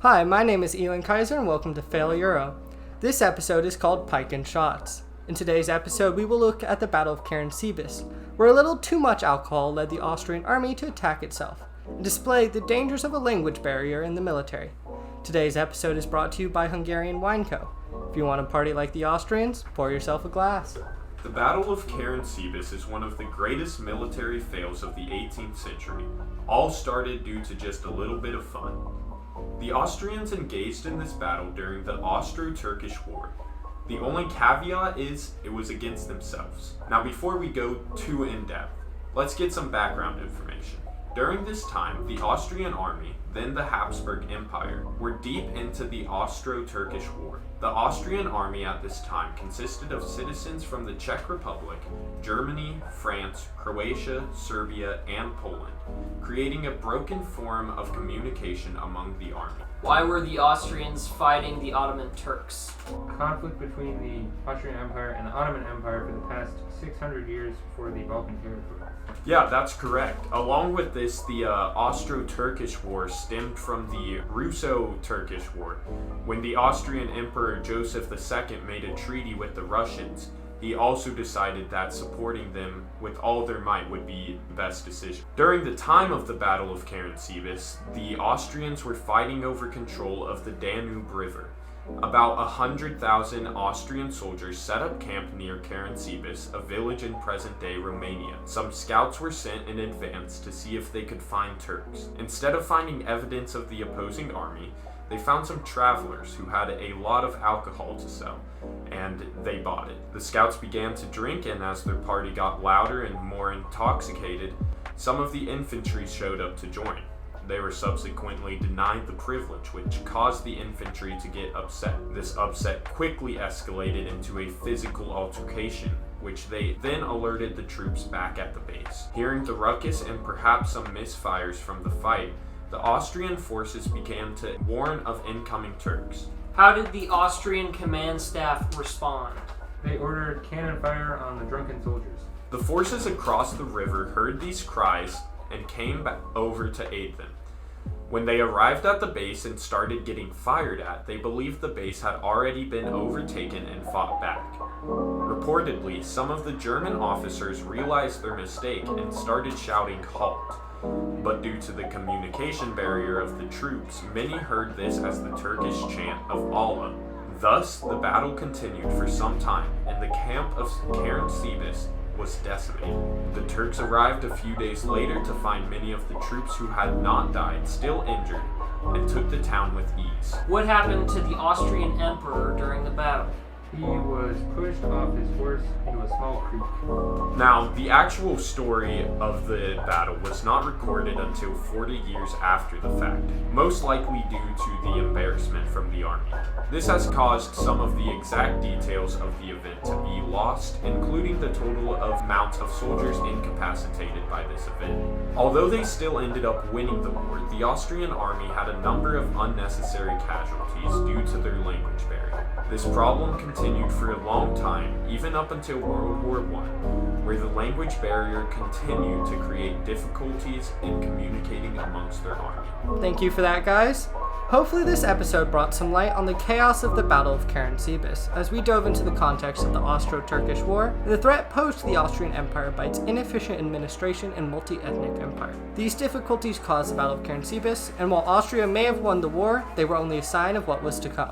Hi, my name is Elon Kaiser and welcome to Fail Euro. This episode is called Pike and Shots. In today's episode, we will look at the Battle of Karansebes, where a little too much alcohol led the Austrian army to attack itself, and display the dangers of a language barrier in the military. Today's episode is brought to you by Hungarian Wine Co. If you want to party like the Austrians, pour yourself a glass. The Battle of Karansebes is one of the greatest military fails of the 18th century, all started due to just a little bit of fun. The Austrians engaged in this battle during the Austro-Turkish War. The only caveat is it was against themselves. Now before we go too in-depth, let's get some background information. During this time, the Austrian army, then the Habsburg Empire, were deep into the Austro-Turkish War. The Austrian army at this time consisted of citizens from the Czech Republic, Germany, France, Croatia, Serbia, and Poland, creating a broken form of communication among the army. Why were the Austrians fighting the Ottoman Turks? Conflict between the Austrian Empire and the Ottoman Empire for the past 600 years before the Balkan territory. Yeah, that's correct. Along with this, the Austro-Turkish War stemmed from the Russo-Turkish War. When the Austrian Emperor Joseph II made a treaty with the Russians, he also decided that supporting them with all their might would be the best decision. During the time of the Battle of Karansebes, the Austrians were fighting over control of the Danube River. About 100,000 Austrian soldiers set up camp near Karansebes, a village in present-day Romania. Some scouts were sent in advance to see if they could find Turks. Instead of finding evidence of the opposing army, they found some travelers who had a lot of alcohol to sell, and they bought it. The scouts began to drink, and as their party got louder and more intoxicated, some of the infantry showed up to join. They were subsequently denied the privilege, which caused the infantry to get upset. This upset quickly escalated into a physical altercation, which they then alerted the troops back at the base. Hearing the ruckus and perhaps some misfires from the fight, the Austrian forces began to warn of incoming Turks. How did the Austrian command staff respond? They ordered cannon fire on the drunken soldiers. The forces across the river heard these cries and came back over to aid them. When they arrived at the base and started getting fired at, they believed the base had already been overtaken and fought back. Reportedly, some of the German officers realized their mistake and started shouting "halt." But due to the communication barrier of the troops, many heard this as the Turkish chant of Allah. Thus, the battle continued for some time, and the camp of Karansebes was decimated. The Turks arrived a few days later to find many of the troops who had not died still injured, and took the town with ease. What happened to the Austrian emperor during the battle? He was pushed off his horse into a small creek. Now, the actual story of the battle was not recorded until 40 years after the fact, most likely due to the embarrassment from the army. This has caused some of the exact details of the event to be lost, including the total of amount of soldiers incapacitated by this event. Although they still ended up winning the war, the Austrian army had a number of unnecessary casualties due to their language barrier. This problem continued for a long time, even up until World War I, where the language barrier continued to create difficulties in communicating amongst their army. Thank you for that, guys. Hopefully this episode brought some light on the chaos of the Battle of Karansebes, as we dove into the context of the Austro-Turkish War and the threat posed to the Austrian Empire by its inefficient administration and multi-ethnic empire. These difficulties caused the Battle of Karansebes, and while Austria may have won the war, they were only a sign of what was to come.